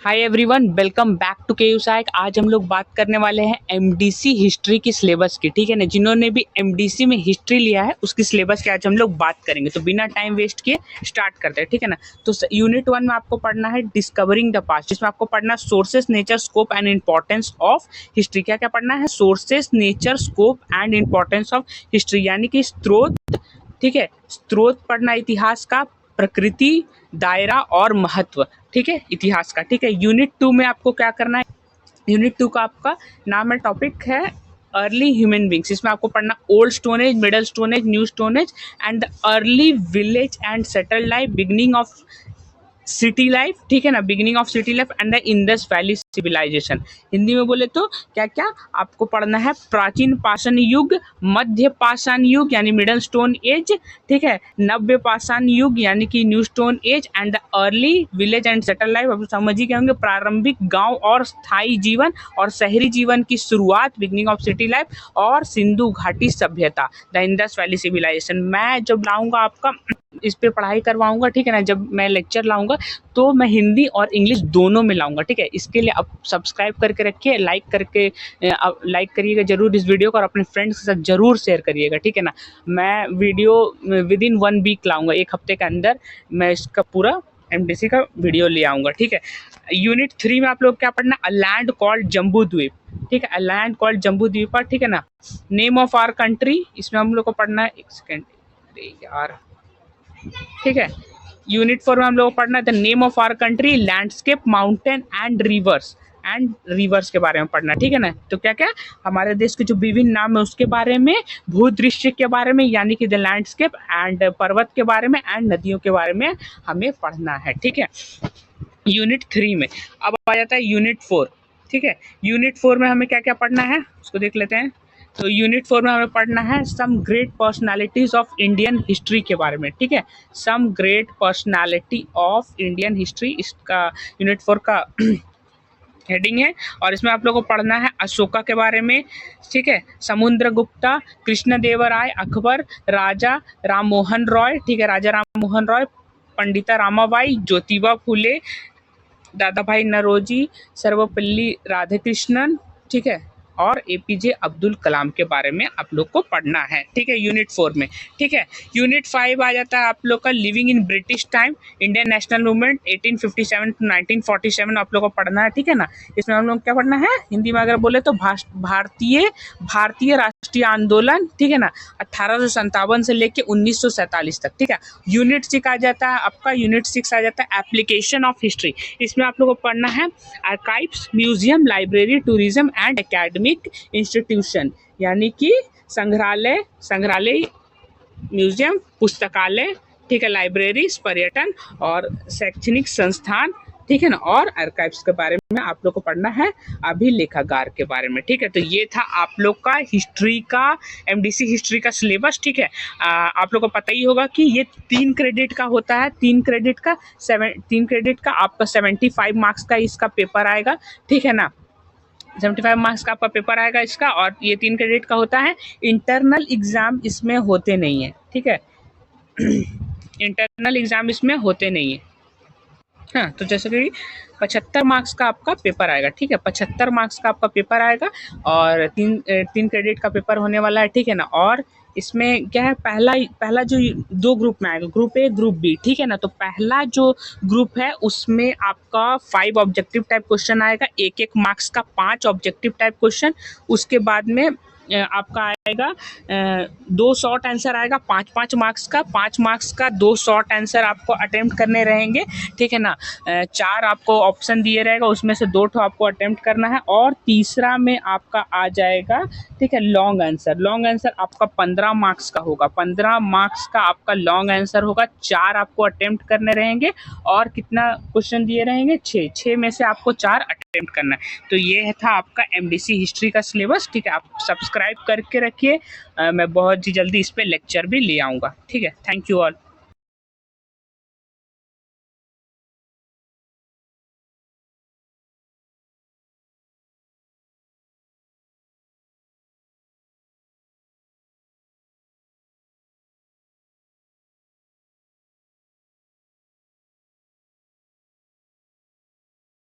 Hi everyone, welcome back to K U psych. आज हम लोग बात करने वाले हैं एमडीसी हिस्ट्री की सिलेबस की। ठीक है ना, जिन्होंने भी एमडीसी में हिस्ट्री लिया है उसकी सिलेबस की आज हम लोग बात करेंगे। तो बिना टाइम वेस्ट किए स्टार्ट करते हैं। ठीक है ना, तो यूनिट 1 में आपको पढ़ना है डिस्कवरिंग द पास्ट, जिसमें आपको पढ़ना है sources, nature, scope and importance of history. क्या क्या पढ़ना है? Sources, nature, scope and importance of history, यानी कि स्रोत। ठीक है, स्रोत पढ़ना इतिहास का, प्रकृति, दायरा और महत्व। ठीक है, इतिहास का। ठीक है, यूनिट 2 में आपको क्या करना है? यूनिट 2 का आपका नाम है, टॉपिक है अर्ली ह्यूमन बींग्स। इसमें आपको पढ़ना old stone age, middle stone age, new stone age and the early village and settled life, beginning of city life. ठीक है ना, beginning of city life and the Indus valley civilisation. Hindi में बोले तो क्या क्या आपको पढ़ना है? प्राचीन पाषाण युग, मध्य पाषाण युग यानी मिडल स्टोन एज, ठीक है, नव्य पाषाण युग यानी कि new stone age and the early village and settle life. आप समझ ही गए होंगे, प्रारंभिक गांव और स्थायी जीवन और शहरी जीवन की शुरुआत, बिगिनिंग ऑफ सिटी लाइफ, और सिंधु घाटी सभ्यता, द इंडस वैली सिविलाइजेशन। मैं जब लाऊंगा आपका इस पे पढ़ाई करवाऊंगा, ठीक है ना, जब मैं लेक्चर लाऊंगा तो मैं हिंदी और इंग्लिश दोनों में लाऊंगा। ठीक है, इसके लिए आप सब्सक्राइब करके रखिए, लाइक करिएगा जरूर इस वीडियो को, और अपने फ्रेंड्स के साथ जरूर शेयर करिएगा। ठीक है ना, मैं वीडियो विद इन 1 वीक लाऊंगा, एक हफ्ते के अंदर मैं इसका पूरा एमडीसी का वीडियो ले आऊँगा। ठीक है, यूनिट 3 में आप लोग क्या पढ़ना? अ लैंड कॉल्ड जम्बू द्वीप। ठीक है, अ लैंड कॉल्ड जम्बू द्वीप। ठीक है ना, नेम ऑफ आवर कंट्री, इसमें हम लोग को पढ़ना है, एक सेकेंड यार। ठीक है, यूनिट 4 में हम लोग को पढ़ना है the name of our country, landscape, mountain and rivers के बारे में पढ़ना। ठीक है ना, तो क्या क्या हमारे देश के जो विभिन्न नाम है उसके बारे में, भूदृश्य के बारे में यानी कि द लैंडस्केप, एंड पर्वत के बारे में एंड नदियों के बारे में हमें पढ़ना है। ठीक है, यूनिट 3 में अब आ जाता है यूनिट 4। ठीक है, यूनिट 4 में हमें क्या क्या पढ़ना है उसको देख लेते हैं। तो यूनिट 4 में हमें पढ़ना है some great personalities of Indian history के बारे में। ठीक है, some great personality of Indian history, इसका यूनिट 4 का हेडिंग है। और इसमें आप लोगों को पढ़ना है अशोका के बारे में। ठीक है, समुद्रगुप्ता, कृष्णदेवराय, अकबर, राजा राम मोहन रॉय। ठीक है, राजा राम मोहन रॉय, पंडिता रामाबाई, ज्योतिबा फुले, दादा भाई नरोजी, सर्वपल्ली राधाकृष्णन। ठीक है, और एपीजे अब्दुल कलाम के बारे में आप लोग को पढ़ना है। ठीक है, यूनिट 4 में। ठीक है, यूनिट 5 आ जाता है आप लोग का living in British time, Indian national movement 1857 to 1947 आप लोग को पढ़ना है। ठीक है ना, इसमें हम लोग क्या पढ़ना है? हिंदी में अगर बोले तो भारतीय राष्ट्रीय आंदोलन। ठीक है ना, 1857 से लेके 1947 तक। ठीक है, यूनिट 6 आ जाता है आपका, यूनिट 6 आ जाता है एप्लीकेशन ऑफ हिस्ट्री। इसमें आप लोग को पढ़ना है archives, museum, library, tourism and academic institution, यानी कि संग्रहालय, म्यूजियम, पुस्तकालय, ठीक है, लाइब्रेरीज, पर्यटन और शैक्षणिक संस्थान। ठीक है ना, और आर्काइव्स के बारे में आप लोग को पढ़ना है, अभिलेखागार के बारे में। ठीक है, तो ये था आप लोग का हिस्ट्री का, एमडीसी हिस्ट्री का सिलेबस। ठीक है, आप लोग को पता ही होगा कि ये 3 क्रेडिट का होता है, 3 क्रेडिट का आपका 75 मार्क्स का इसका पेपर आएगा। ठीक है ना, 75 मार्क्स का आपका पेपर आएगा इसका, और ये 3 क्रेडिट का होता है। इंटरनल एग्जाम इसमें होते नहीं है। ठीक है, इंटरनल एग्जाम इसमें होते नहीं है। हाँ, तो जैसे कि 75 मार्क्स का आपका पेपर आएगा। ठीक है, 75 मार्क्स का आपका पेपर आएगा, और 3 क्रेडिट का पेपर होने वाला है। ठीक है ना, और इसमें क्या है, पहला जो 2 ग्रुप में आएगा, ग्रुप ए, ग्रुप बी। ठीक है ना, तो पहला जो ग्रुप है उसमें आपका 5 ऑब्जेक्टिव टाइप क्वेश्चन आएगा, 1-1 मार्क्स का 5 ऑब्जेक्टिव टाइप क्वेश्चन। उसके बाद में आपका आएगा 2 शॉर्ट आंसर आएगा, 5-5 मार्क्स का, 5 मार्क्स का 2 शॉर्ट आंसर आपको अटेम्प्ट करने रहेंगे। ठीक है ना, 4 आपको ऑप्शन दिए रहेगा, उसमें से 2 ठो आपको अटेम्प्ट करना है, और तीसरा में आपका आ जाएगा, ठीक है, लॉन्ग आंसर आपका 15 मार्क्स का होगा, 15 मार्क्स का आपका लॉन्ग आंसर होगा। 4 आपको अटेम्प्ट करने रहेंगे, और कितना क्वेश्चन दिए रहेंगे? 6 में से आपको 4 अटेम्प्ट करना है। तो ये था आपका एमडीसी हिस्ट्री का सिलेबस। ठीक है, आप सब्सक्राइब करके रखिए, मैं बहुत ही जल्दी इस पे लेक्चर भी ले आऊँगा। ठीक है, थैंक यू ऑल।